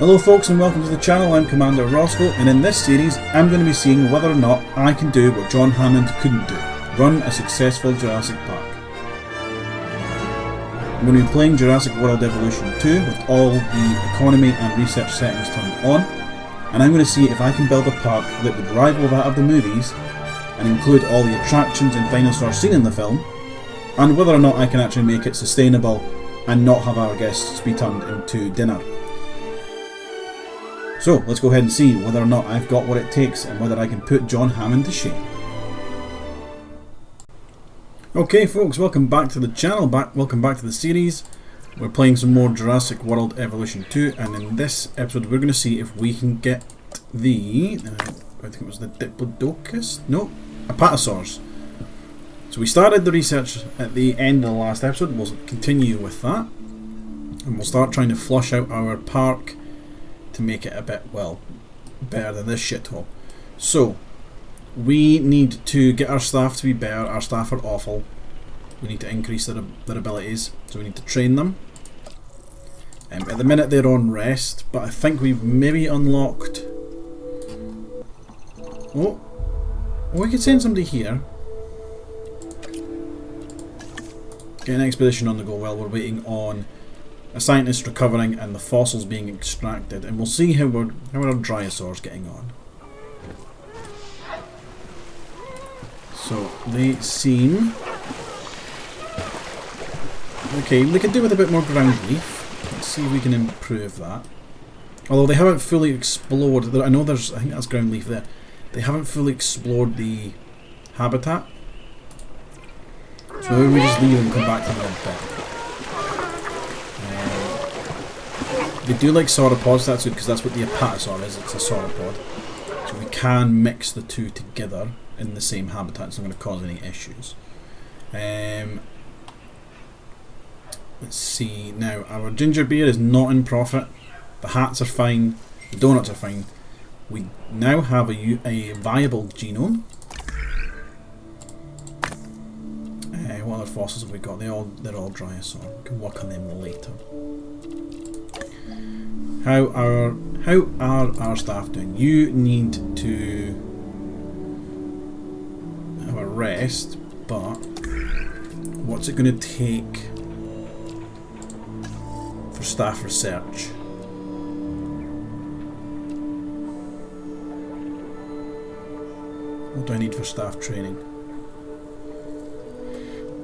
Hello folks and welcome to the channel. I'm Commander Roscoe, and in this series I'm going to be seeing whether or not I can do what John Hammond couldn't do. Run a successful Jurassic Park. I'm going to be playing Jurassic World Evolution 2 with all the economy and research settings turned on, and I'm going to see if I can build a park that would rival that of the movies and include all the attractions and dinosaurs seen in the film, and whether or not I can actually make it sustainable and not have our guests be turned into dinner. So let's go ahead and see whether or not I've got what it takes and whether I can put John Hammond to shame. Okay folks, welcome back to the channel, welcome back to the series. We're playing some more Jurassic World Evolution 2, and in this episode we're going to see if we can get the, I think it was the Diplodocus? No, Apatosaurs. So we started the research at the end of the last episode. We'll continue with that, and we'll start trying to flush out our park to make it a bit, well, better than this shithole. So we need to get our staff to be better. Our staff are awful. We need to increase their abilities, so we need to train them. At the minute they're on rest, but I think we've maybe unlocked... Oh, we could send somebody here. Get an expedition on the go while we're waiting on a scientist recovering and the fossils being extracted, and we'll see how our Dryosaur's getting on. So they seem okay. We could do with a bit more ground leaf. Let's see if we can improve that. Although they haven't fully explored. I know there's. I think that's ground leaf there. They haven't fully explored the habitat. So maybe we just leave and come back to them in a bit. They do like sauropods, that's good, because that's what the Apatosaur is, it's a sauropod. So we can mix the two together in the same habitat, it's not going to cause any issues. Let's see, now our ginger beer is not in profit, the hats are fine, the donuts are fine. We now have a viable genome. What other fossils have we got? They're all Dryosaur, we can work on them later. How are our staff doing? You need to have a rest, but what's it going to take for staff research? What do I need for staff training?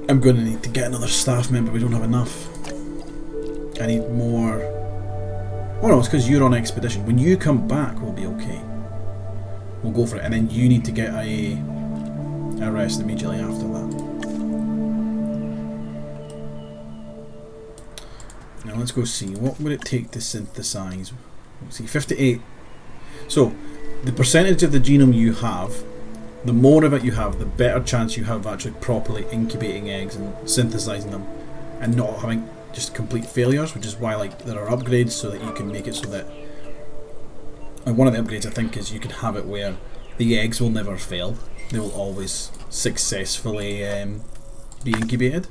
I'm going to need to get another staff member, we don't have enough. I need more. Oh no, it's because you're on expedition. When you come back, we'll be okay. We'll go for it, and then you need to get a rest immediately after that. Now let's go see, what would it take to synthesize? Let's see, 58. So, the percentage of the genome you have, the more of it you have, the better chance you have of actually properly incubating eggs and synthesizing them, and not having just complete failures, which is why like there are upgrades so that you can make it so that, and one of the upgrades I think is you can have it where the eggs will never fail, they will always successfully be incubated.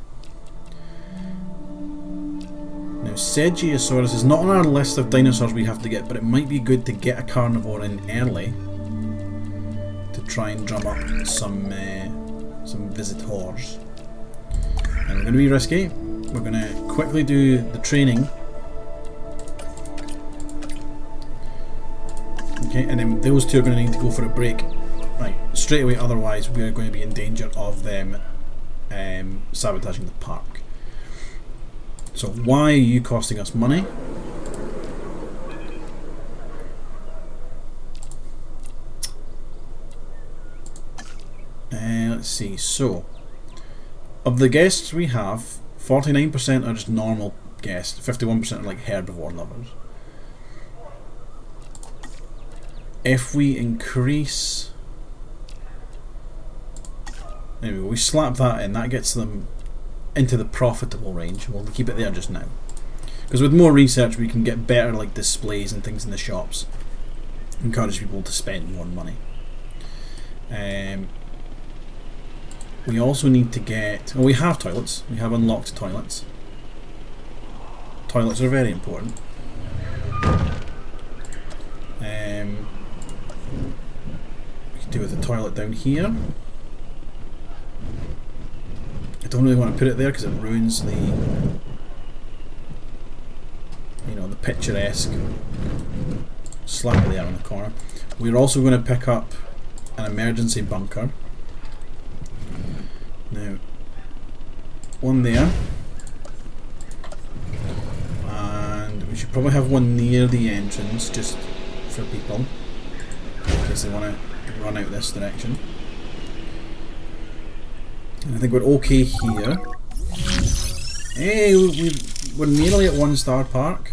Now Segiosaurus is not on our list of dinosaurs we have to get, but it might be good to get a carnivore in early to try and drum up some visitors. And we're going to be risky. We're going to quickly do the training. Okay, and then those two are going to need to go for a break right straight away, otherwise we are going to be in danger of them sabotaging the park. So why are you costing us money? Let's see, so of the guests we have, 49% are just normal guests, 51% are like herbivore lovers. If we increase... Anyway, we slap that in, that gets them into the profitable range. We'll keep it there just now. Because with more research we can get better like displays and things in the shops. Encourage people to spend more money. We also need to get... Well, we have toilets. We have unlocked toilets. Toilets are very important. toilet down here. I don't really want to put it there because it ruins the, you know, the picturesque slab there on the corner. We're also going to pick up an emergency bunker. Now, one there, and we should probably have one near the entrance just for people in case they want to run out this direction. And I think we're okay here. Hey, we're nearly at 1-star park.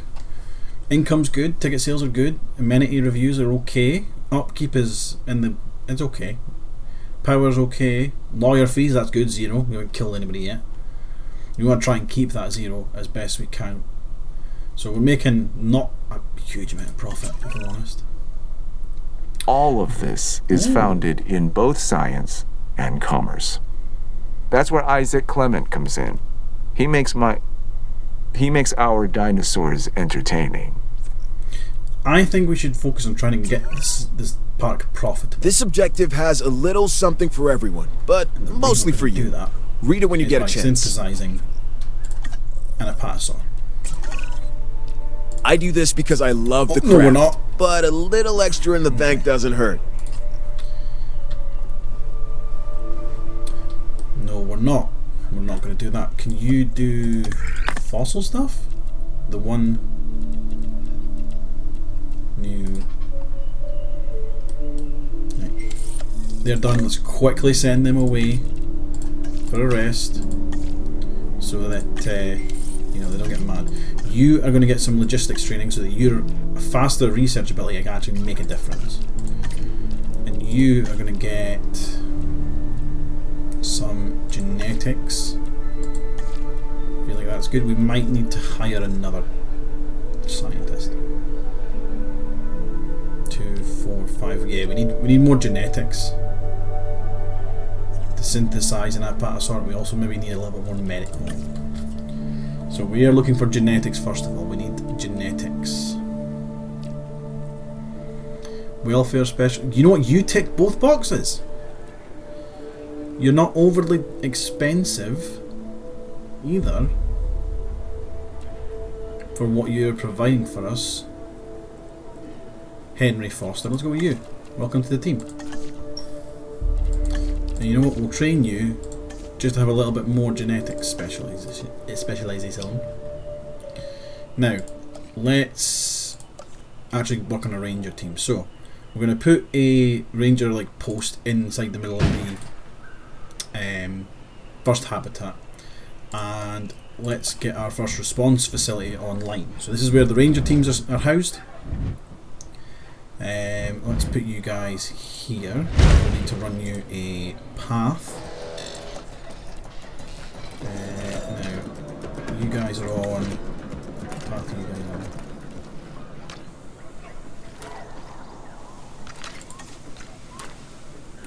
Income's good, ticket sales are good, amenity reviews are okay, upkeep is it's okay, power's okay, lawyer fees, that's good, 0. We haven't killed anybody yet. We want to try and keep that 0 as best we can. So we're making not a huge amount of profit, if I'm honest. All of this is founded in both science and commerce. That's where Isaac Clement comes in. He makes our dinosaurs entertaining. I think we should focus on trying to get this park profitable. This objective has a little something for everyone, but mostly for you. Do that. Read it when you get a chance. Synthesizing an apatosaur. I do this because I love the craft. No, we're not. But a little extra in the bank doesn't hurt. No, we're not. We're not going to do that. Can you do fossil stuff? The one new. Right. They're done. Let's quickly send them away for a rest, so that you know, they don't get mad. You are going to get some logistics training so that your faster research ability can actually make a difference. And you are going to get some genetics. I feel like that's good. We might need to hire another scientist. 2, 4, 5. Yeah, we need more genetics to synthesize an apatosaur. We also maybe need a little bit more medical. So we are looking for genetics first of all. We need genetics. Welfare special. You know what? You tick both boxes. You're not overly expensive either for what you're providing for us. Henry Foster, let's go with you. Welcome to the team. And you know what? We'll train you just to have a little bit more genetic specialization. Now, let's actually work on a ranger team. So, we're going to put a ranger like post inside the middle of the first habitat, and let's get our first response facility online. So this is where the ranger teams are housed. Let's put you guys here. We'll need to run you a path. Now, you guys are on. What path are you guys on?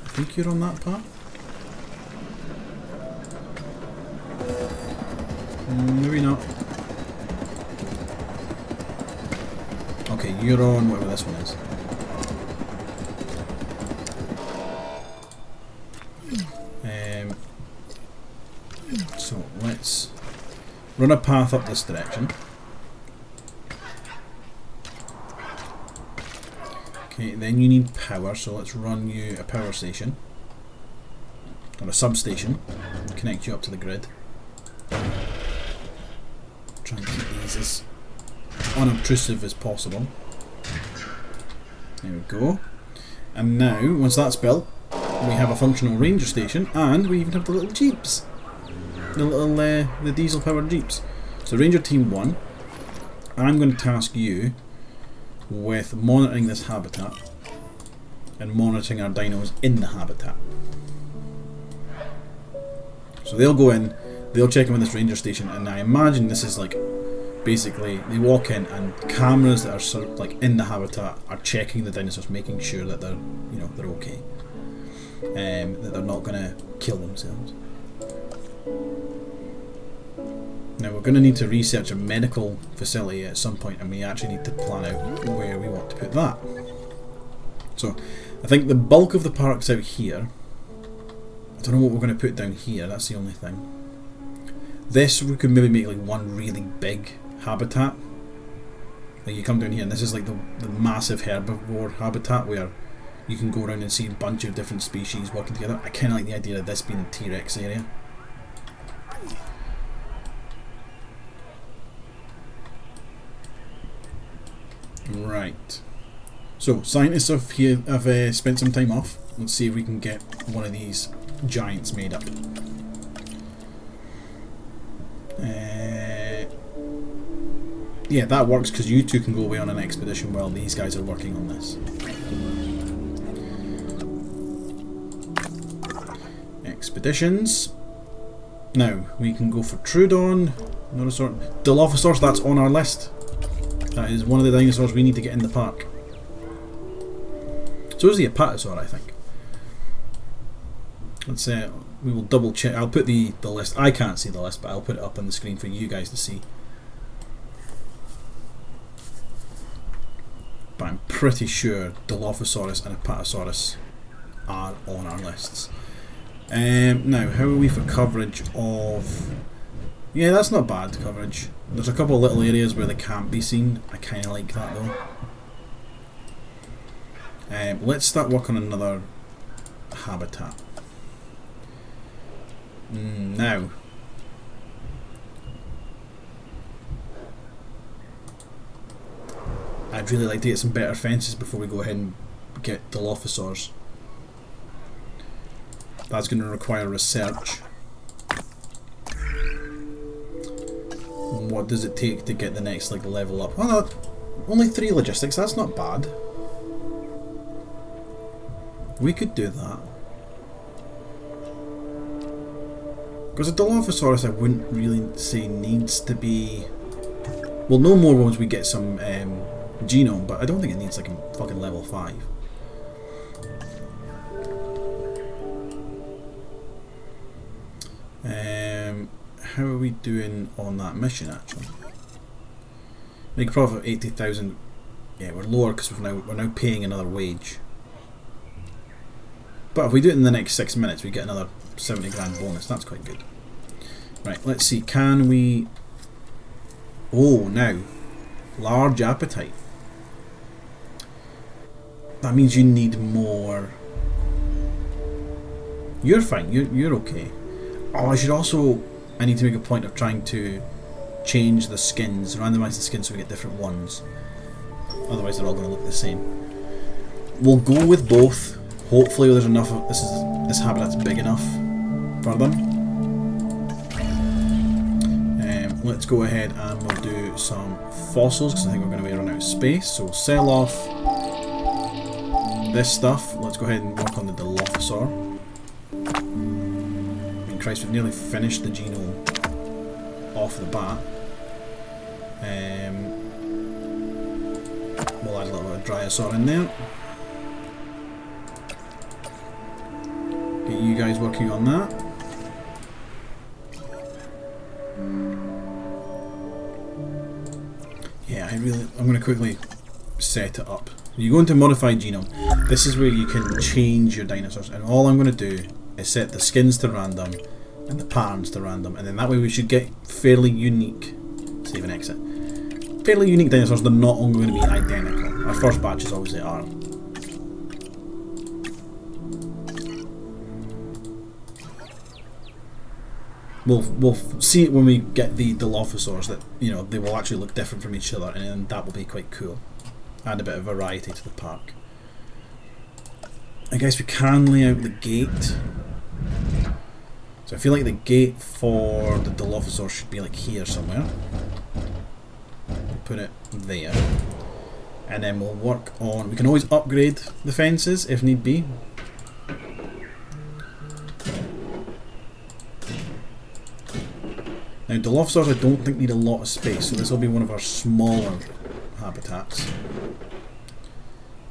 I think you're on that path. Maybe not. Okay, you're on whatever this one is. So let's run a path up this direction. Okay, then you need power, so let's run you a power station. Or a substation. Connect you up to the grid. Try and keep these as unobtrusive as possible. There we go. And now, once that's built, we have a functional ranger station, and we even have the little jeeps. The diesel powered jeeps. So Ranger Team 1, I'm going to task you with monitoring this habitat and monitoring our dinos in the habitat. So they'll go in, they'll check in with this ranger station, and I imagine this is like basically they walk in and cameras that are sort of like in the habitat are checking the dinosaurs, making sure that they're, you know, they're okay, that they're not going to kill themselves. Now we're going to need to research a medical facility at some point, and we actually need to plan out where we want to put that. So I think the bulk of the park's out here. I don't know what we're going to put down here, that's the only thing. This, we could maybe make like one really big habitat. Like you come down here and this is like the massive herbivore habitat where you can go around and see a bunch of different species working together. I kind of like the idea of this being the T-Rex area. Right. So, scientists have spent some time off. Let's see if we can get one of these giants made up. Yeah, that works because you two can go away on an expedition while these guys are working on this. Expeditions. Now, we can go for Troodon, Dilophosaurus, that's on our list. That is one of the dinosaurs we need to get in the park. So is the Apatosaur, I think. Let's we will double check. I'll put the list. I can't see the list, but I'll put it up on the screen for you guys to see. But I'm pretty sure Dilophosaurus and Apatosaurus are on our lists. Now, how are we for coverage of... Yeah, that's not bad coverage. There's a couple of little areas where they can't be seen. I kind of like that though. Let's start working on another habitat. Now, I'd really like to get some better fences before we go ahead and get Dilophosaurs. That's going to require research. What does it take to get the next level up? Oh no, only 3 logistics, that's not bad. We could do that. Because a Dilophosaurus I wouldn't really say needs to be... Well, no more once we get some genome, but I don't think it needs like a fucking level 5. How are we doing on that mission actually? Make a profit of 80,000. Yeah, we're lower because we're now paying another wage. But if we do it in the next 6 minutes, we get another 70 grand bonus. That's quite good. Right, let's see. Can we... Oh, now. Large appetite. That means you need more... You're fine. You're okay. Oh, I should also... I need to make a point of trying to change the skins, randomise the skins so we get different ones. Otherwise they're all going to look the same. We'll go with both. Hopefully there's enough of this habitat's big enough for them. Let's go ahead and we'll do some fossils because I think we're going to be running out of space. So we'll sell off this stuff. Let's go ahead and work on the Dilophosaur. Christ, we've nearly finished the genome off the bat. We'll add a little bit of Dryosaur in there. Get you guys working on that. Yeah, I'm going to quickly set it up. You go into Modified Genome. This is where you can change your dinosaurs, and all I'm going to do is set the skins to random and the patterns to random, and then that way we should get fairly unique, save and exit, fairly unique dinosaurs. They're not all going to be identical. Our first batches obviously are. We'll see it when we get the Dilophosaurs that, you know, they will actually look different from each other, and then that will be quite cool. Add a bit of variety to the park. I guess we can lay out the gate. So I feel like the gate for the Dilophosaur should be like here somewhere. We'll put it there. And then we'll work on... We can always upgrade the fences if need be. Now Dilophosaurs I don't think need a lot of space, so this will be one of our smaller habitats.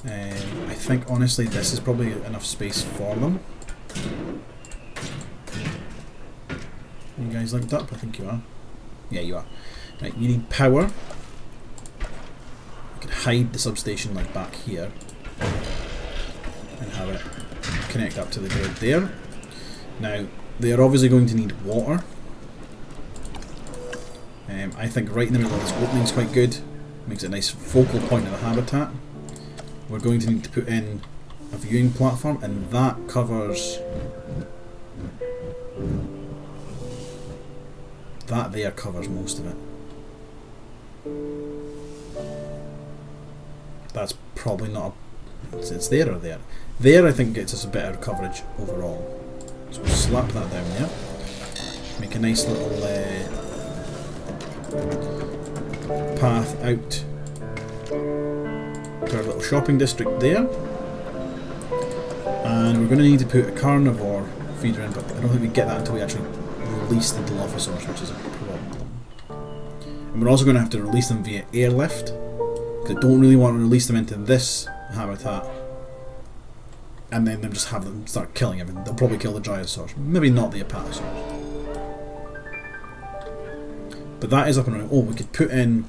I think honestly this is probably enough space for them. You guys linked up? I think you are. Yeah, you are. Right, you need power. You can hide the substation like back here. and have it connect up to the grid there. Now, they are obviously going to need water. I think right in the middle of this opening is quite good. Makes it a nice focal point of the habitat. We're going to need to put in a viewing platform, and that covers... that there covers most of it. That's probably not a... it's there or there. There I think gets us a better coverage overall. So we'll slap that down there. Make a nice little path out to our little shopping district there. And we're going to need to put a carnivore feeder in, but I don't think we get that until we actually release the Dilophosaurs, which is a problem. And we're also going to have to release them via airlift, because I don't really want to release them into this habitat and then just have them start killing everything. They'll probably kill the Drysaurs, maybe not the Apatosaurs. But that is up and running. Oh, we could put in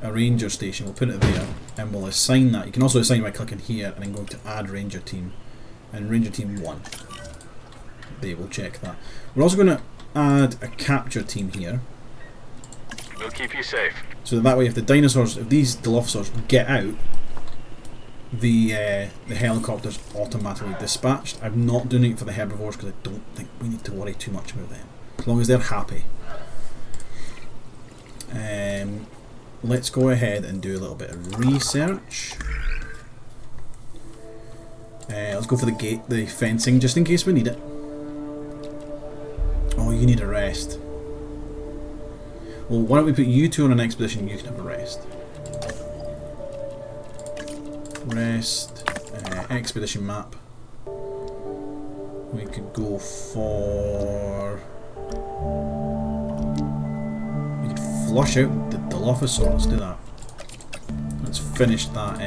a ranger station. We'll put it there and we'll assign that. You can also assign by clicking here and then going to add ranger team, and ranger team 1. They will check that. We're also going to add a capture team here. We'll keep you safe. So that way, if the dinosaurs, if these Dilophosaurs get out, the helicopter's automatically dispatched. I'm not doing it for the herbivores because I don't think we need to worry too much about them, as long as they're happy. Let's go ahead and do a little bit of research. Let's go for the gate, the fencing, just in case we need it. Oh, you need a rest. Well, why don't we put you two on an expedition, you can have a rest. Rest, expedition map. We could go for... we could flush out the Dilophosaur, let's do that. Let's finish that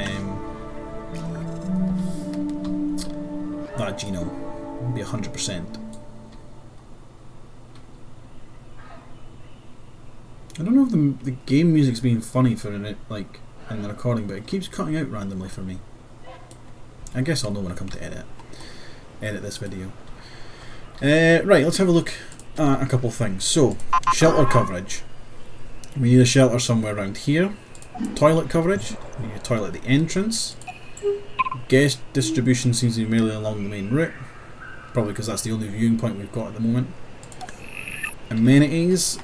that genome. It'll be 100%. I don't know if the game music's being funny for it, like in the recording, but it keeps cutting out randomly for me. I guess I'll know when I come to edit this video. Right, let's have a look at a couple things. So, shelter coverage. We need a shelter somewhere around here. Toilet coverage. We need a toilet at the entrance. Guest distribution seems to be merely along the main route. Probably because that's the only viewing point we've got at the moment. Amenities.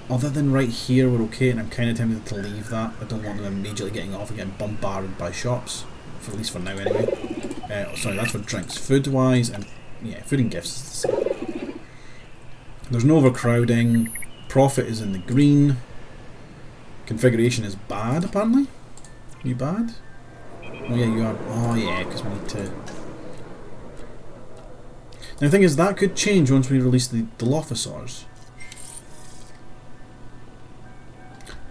Other than right here, we're okay, and I'm kind of tempted to leave that. I don't want them immediately getting off and getting bombarded by shops, for at least for now anyway. Sorry, that's for drinks. Food-wise, and yeah, food and gifts is the same. There's no overcrowding. Profit is in the green. Configuration is bad, apparently. You bad? Oh yeah, you are. Oh yeah, because we need to... Now the thing is, that could change once we release the Dilophosaurs.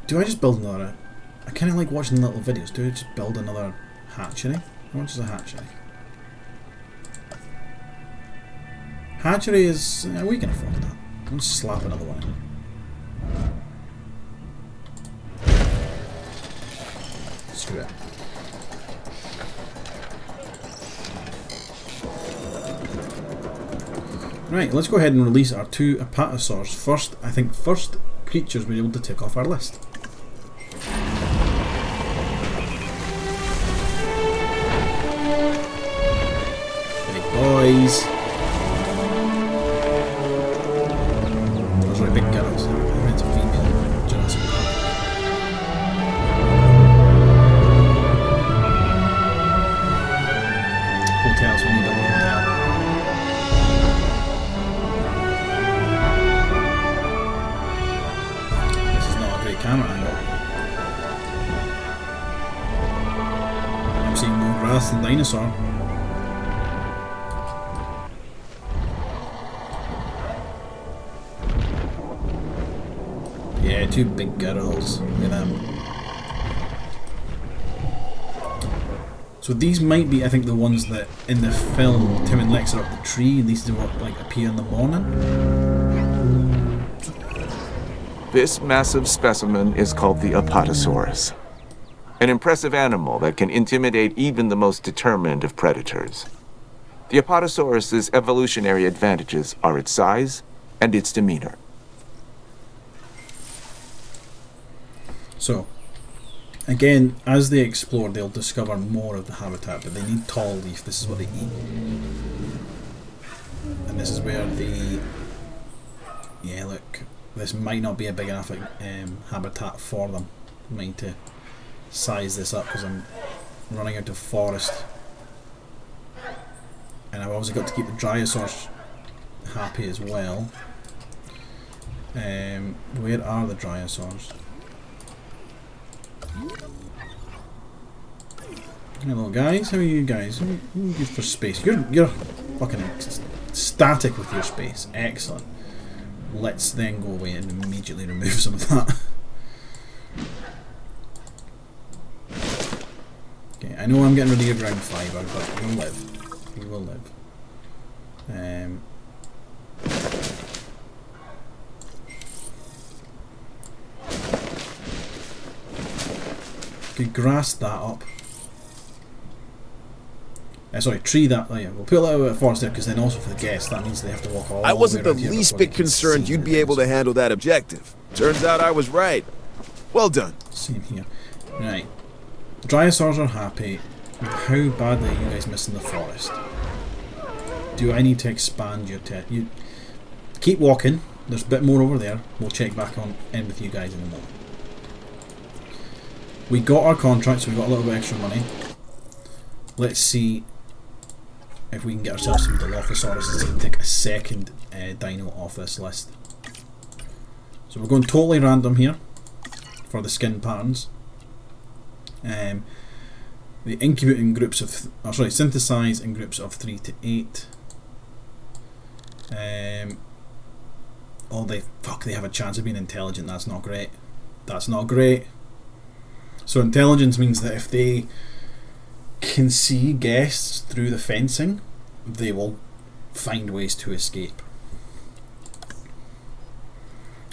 Do I just build another... I kind of like watching little videos. Do I just build another hatchery? How much is a hatchery? Hatchery is... we can afford that. Let's slap another one in. Screw it. Right, let's go ahead and release our 2 Apatosaurs. First, I think first creatures we're able to tick off our list. Boys. Those are big girls. It's a female Jurassic Park. Hotels, we need a hotel. This is not a great camera angle. I'm seeing more grass than dinosaur. Yeah, 2 big girls. Look at them. So these might be, I think, the ones that in the film Tim and Lex are up the tree, and these do what, like, appear in the morning. This massive specimen is called the Apatosaurus. An impressive animal that can intimidate even the most determined of predators. The Apatosaurus's evolutionary advantages are its size and its demeanor. So, again, as they explore, they'll discover more of the habitat, but they need tall leaf. This is what they eat. And this is where the... Yeah, look. This might not be a big enough habitat for them. I might need to size this up because I'm running out of forest. And I've obviously got to keep the Dryosaurs happy as well. Where are the Dryosaurs? Hello guys, how are you guys? How are you good for space? You're fucking static with your space. Excellent. Let's then go away and immediately remove some of that. Okay, I know I'm getting rid of your ground fibre, but you'll live. You will live. Could grass that up. Sorry, tree that. Oh yeah, we'll put a little bit of forest there because then also for the guests that means they have to walk all. I wasn't the way around here least before bit they can concerned see you'd the be able to things. handle that objective. Turns out I was right. Well done. Same here. Right. Dryosaurs are happy. How badly are you guys missing the forest? Do I need to expand your you keep walking. There's a bit more over there. We'll check back on in with you guys in a moment. We got our contract, so we got a little bit extra money. Let's see if we can get ourselves some Dilophosaurus and take a second dino off this list. So we're going totally random here for the skin patterns. They incubate in groups of, synthesize in groups of 3 to 8. They have a chance of being intelligent. That's not great. That's not great. So intelligence means that if they can see guests through the fencing, they will find ways to escape.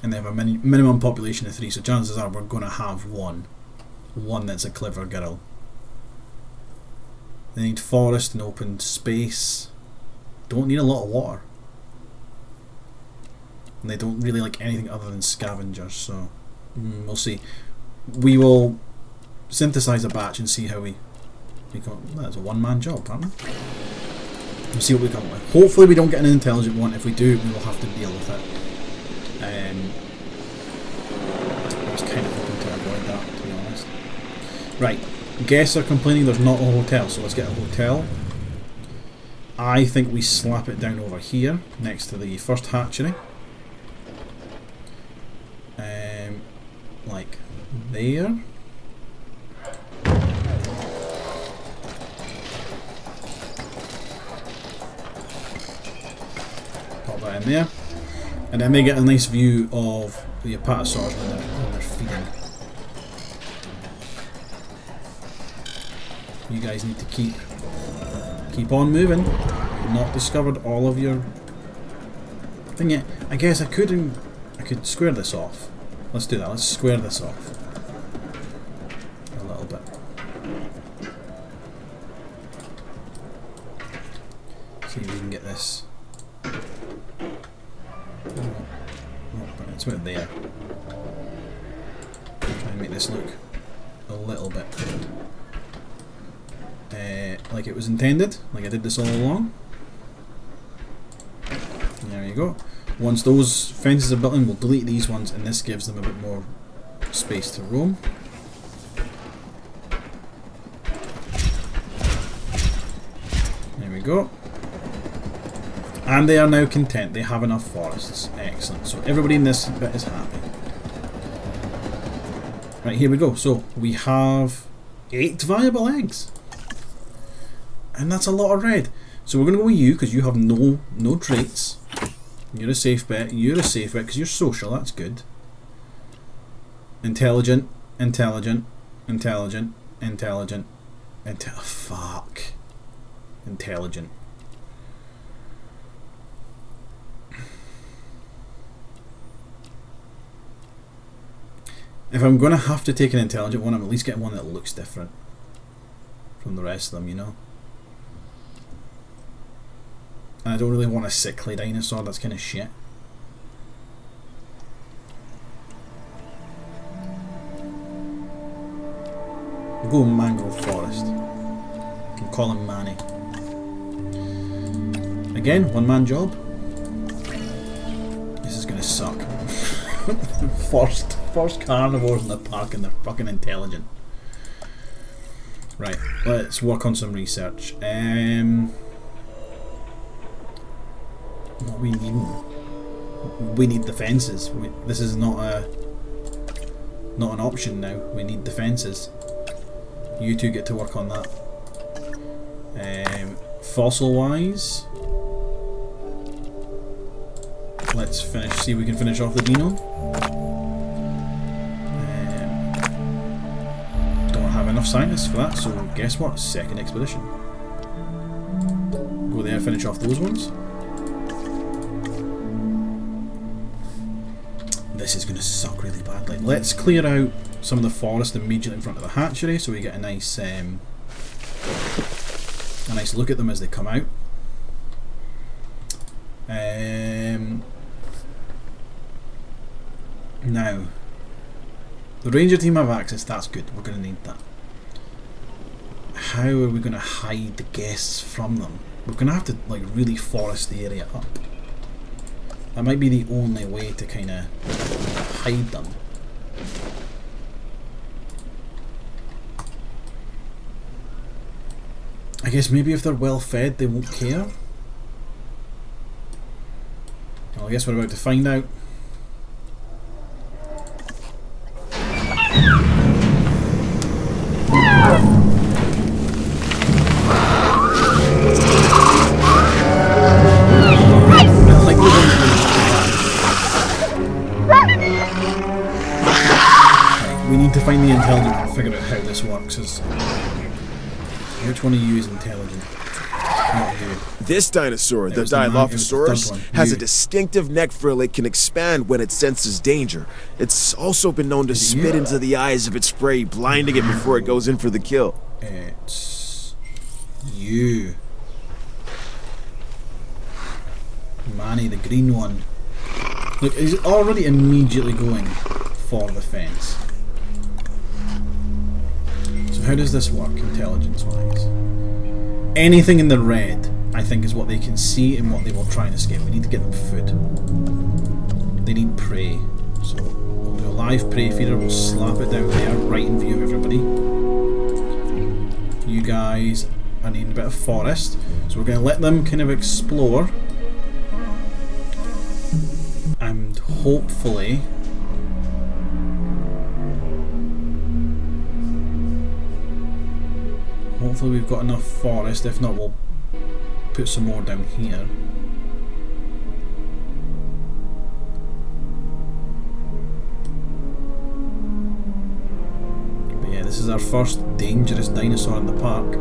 And they have a minimum population of 3, so chances are we're going to have one that's a clever girl. They need forest and open space. Don't need a lot of water. And they don't really like anything other than scavengers, so we'll see. We will synthesize a batch and see how we go. That's a one-man job, apparently. We'll see what we come up with. Hopefully we don't get an intelligent one. If we do, we will have to deal with it. I was kind of hoping to avoid that, to be honest. Right, guests are complaining there's not a hotel, so let's get a hotel. I think we slap it down over here, next to the first hatchery. Like there. Pop that in there. And then they get a nice view of the Apatosaurs when they're feeding. You guys need to keep on moving. You've not discovered all of your thing yet. I guess I could square this off. Let's do that. Let's square this off a little bit. See if we can get this. It's about there. Try and make this look a little bit like it was intended, like I did this all along. There you go. Once those fences are built in, we'll delete these ones, and this gives them a bit more space to roam. There we go. And they are now content. They have enough forests. Excellent. So everybody in this bit is happy. Right, here we go. So we have 8 viable eggs. And that's a lot of red. So we're going to go with you because you have no traits. You're a safe bet. You're a safe bet because you're social. That's good. Intelligent. Intelligent. Intelligent. Intelligent. Fuck. Intelligent. If I'm going to have to take an intelligent one, I'm at least getting one that looks different from the rest of them, you know? And I don't really want a sickly dinosaur, that's kind of shit. We'll go Mangrove Forest. You can call him Manny. Again, one-man job. This is going to suck. First carnivores in the park and they're fucking intelligent. Right, let's work on some research. What we need? We need defences. This is not an option now. We need defences. You two get to work on that. Fossil wise, let's see if we can finish off the dino. Don't have enough scientists for that, so guess what? Second expedition. Go there, finish off those ones. This is going to suck really badly. Let's clear out some of the forest immediately in front of the hatchery so we get a nice look at them as they come out. Now, the ranger team have access, that's good, we're going to need that. How are we going to hide the guests from them? We're going to have to like really forest the area up. That might be the only way to kind of hide them. I guess maybe if they're well fed they won't care. Well, I guess we're about to find out. We need to find the intelligent and figure out how this works. Which one of you is intelligent? Not you. This dinosaur, the Dilophosaurus, has a distinctive neck frill it can expand when it senses danger. It's also been known to spit into the eyes of its prey, blinding it before it goes in for the kill. It's you. Manny, the green one. Look, he's already immediately going for the fence. So how does this work, intelligence-wise? Anything in the red, I think, is what they can see and what they will try and escape. We need to get them food. They need prey. So we'll do a live prey feeder, we'll slap it down there, right in view of everybody. You guys are needing a bit of forest, so we're going to let them kind of explore. And hopefully we've got enough forest. If not, we'll put some more down here. But yeah, this is our first dangerous dinosaur in the park.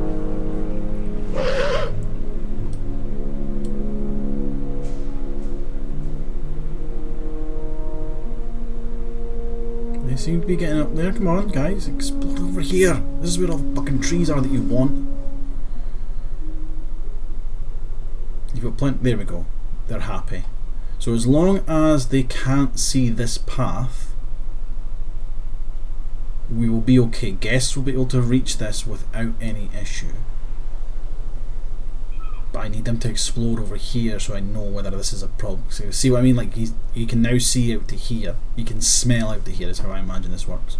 They seem to be getting up there. Come on, guys, explore over here. This is where all the fucking trees are that you want. You've got plenty. There we go. They're happy. So as long as they can't see this path, we will be okay. Guests will be able to reach this without any issue. But I need them to explore over here so I know whether this is a problem. So see what I mean? Like he can now see out to here. He can smell out to here is how I imagine this works.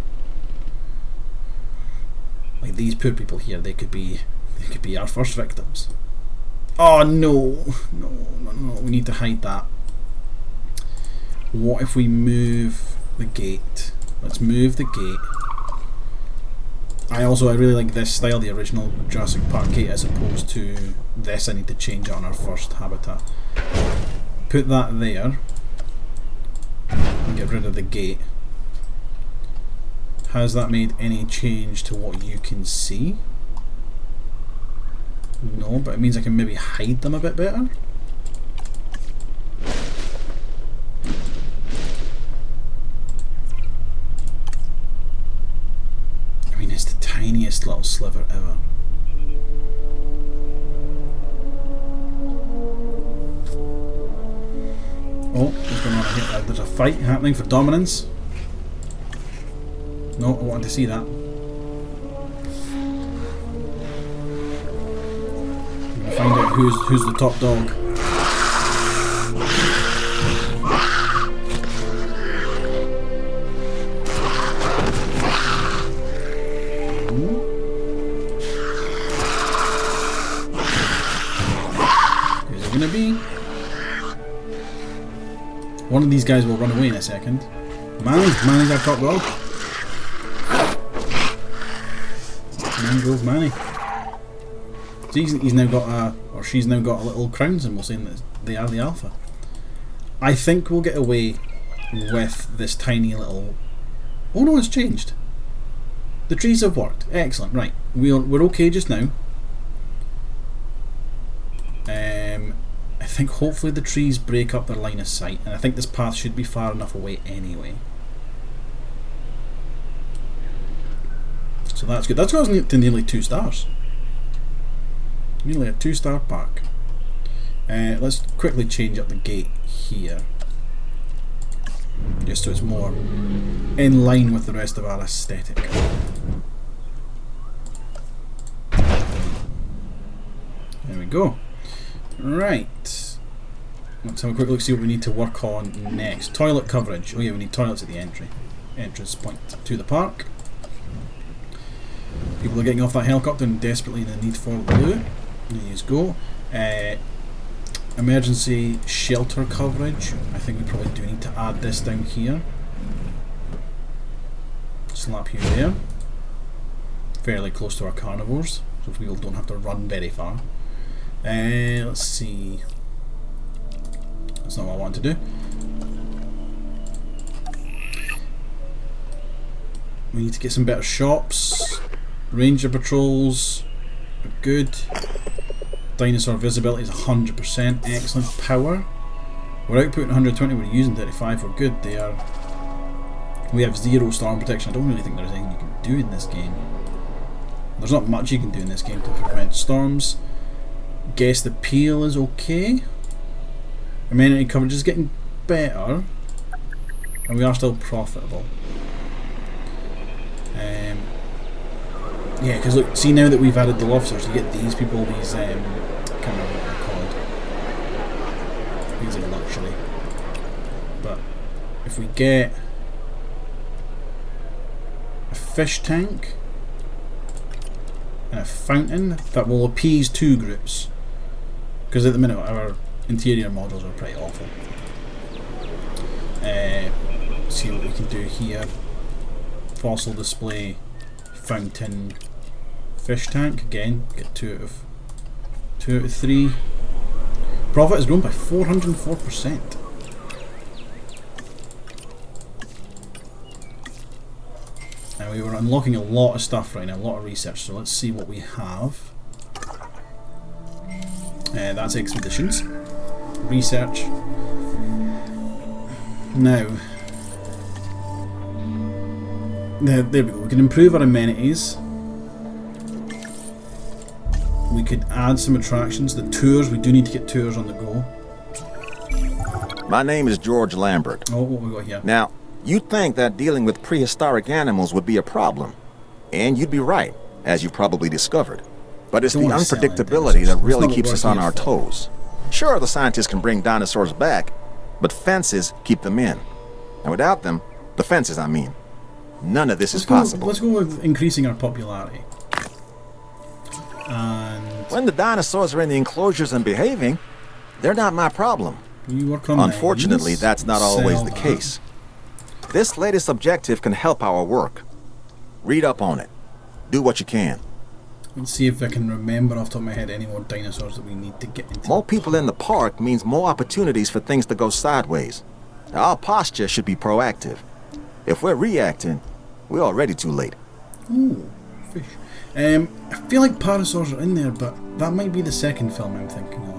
Like these poor people here, they could be our first victims. Oh no. No, we need to hide that. What if we move the gate? Let's move the gate. I really like this style, the original Jurassic Park gate, as opposed to this. I need to change it on our first habitat. Put that there and get rid of the gate. Has that made any change to what you can see? No, but it means I can maybe hide them a bit better. little sliver ever. Oh, what's going on here? There's a fight happening for dominance. No, I wanted to see that. We'll find out who's the top dog. Who's it gonna be? One of these guys will run away in a second. Manny's our top dog. Mangrove Manny. So he's now got or she's now got a little crown symbol saying that they are the alpha. I think we'll get away with this tiny little... Oh no, it's changed. The trees have worked. Excellent. Right, we're okay just now. I think hopefully the trees break up their line of sight, and I think this path should be far enough away anyway. So that's good. That's got us to nearly 2 stars. Nearly a 2-star park. Let's quickly change up the gate here, just so it's more in line with the rest of our aesthetic. There we go. Right. Let's have a quick look, see what we need to work on next. Toilet coverage. Oh yeah, we need toilets at the entrance point to the park. People are getting off that helicopter and desperately in the need for blue. There you go. Emergency shelter coverage. I think we probably do need to add this down here. Slap you there. Fairly close to our carnivores, so people don't have to run very far. Let's see. That's not what I want to do. We need to get some better shops. Ranger patrols are good. Dinosaur visibility is 100%. Excellent. Power. We're outputting 120, we're using 35. We're good there. We have 0 storm protection. I don't really think there's anything you can do in this game. There's not much you can do in this game to prevent storms. Guess the peel is okay. Amenity coverage is getting better, and we are still profitable. Yeah, because look, see now that we've added the officers, you get these people, these I can't remember what they're called. These are luxury. But if we get a fish tank and a fountain, that will appease 2 groups. Because at the minute our interior models are pretty awful. See what we can do here. Fossil display, fountain, fish tank. Again, get 2 out of 3. Profit has grown by 404%. And we were unlocking a lot of stuff right now, a lot of research. So let's see what we have. That's expeditions. Research. Now, there we go. We can improve our amenities. We could add some attractions. The tours, we do need to get tours on the go. My name is George Lambert. Oh, what we got here? Now, you'd think that dealing with prehistoric animals would be a problem. And you'd be right, as you've probably discovered. But it's the unpredictability that really keeps us on our toes. Sure, the scientists can bring dinosaurs back, but fences keep them in. And without them, the fences I mean, none of this is possible. Let's go with increasing our popularity. And when the dinosaurs are in the enclosures and behaving, they're not my problem. You work on Unfortunately, that's not always the case. This latest objective can help our work. Read up on it. Do what you can. Let's see if I can remember off the top of my head any more dinosaurs that we need to get into. More people in the park means more opportunities for things to go sideways. Now, our posture should be proactive. If we're reacting, we're already too late. Ooh, fish. I feel like parasaurs are in there, but that might be the second film I'm thinking of.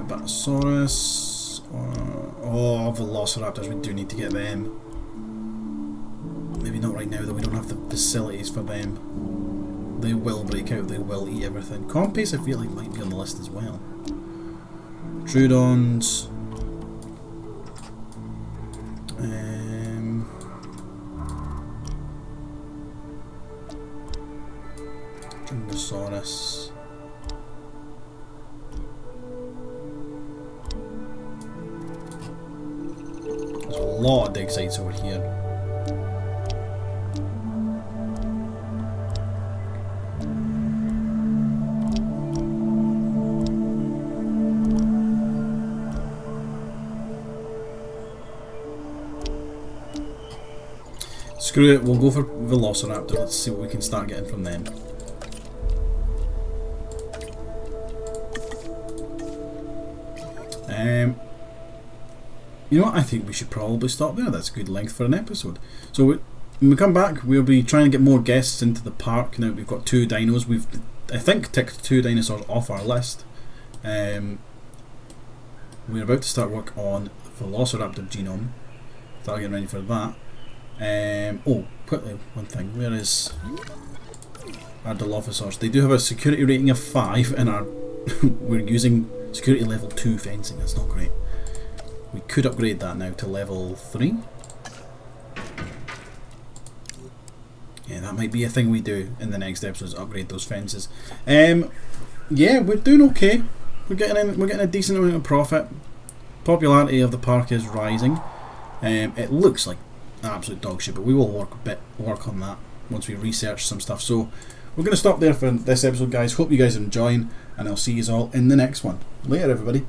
Batasaurus. Oh, velociraptors, we do need to get them. maybe not right now, though. We don't have the facilities for them. They will break out. They will eat everything. Compies, I feel like, might be on the list as well. Troodons. Dinosaurus. There's a lot of dig sites over here. Screw it, we'll go for Velociraptor. Let's see what we can start getting from them. You know what, I think we should probably stop there. That's a good length for an episode. So when we come back, we'll be trying to get more guests into the park. Now we've got 2 dinos. We've, I think, ticked 2 dinosaurs off our list. We're about to start work on Velociraptor genome. Start getting ready for that. Oh, quickly, one thing. Where is our Dilophosaurs? They do have a security rating of 5, and we're using security level 2 fencing. That's not great. We could upgrade that now to level 3. Yeah, that might be a thing we do in the next episode, is upgrade those fences. Yeah, we're doing okay. We're getting a decent amount of profit. Popularity of the park is rising. It looks like absolute dog shit, but we will work on that once we research some stuff. So we're going to stop there for this episode, guys. Hope you guys are enjoying, and I'll see you all in the next one. Later, everybody.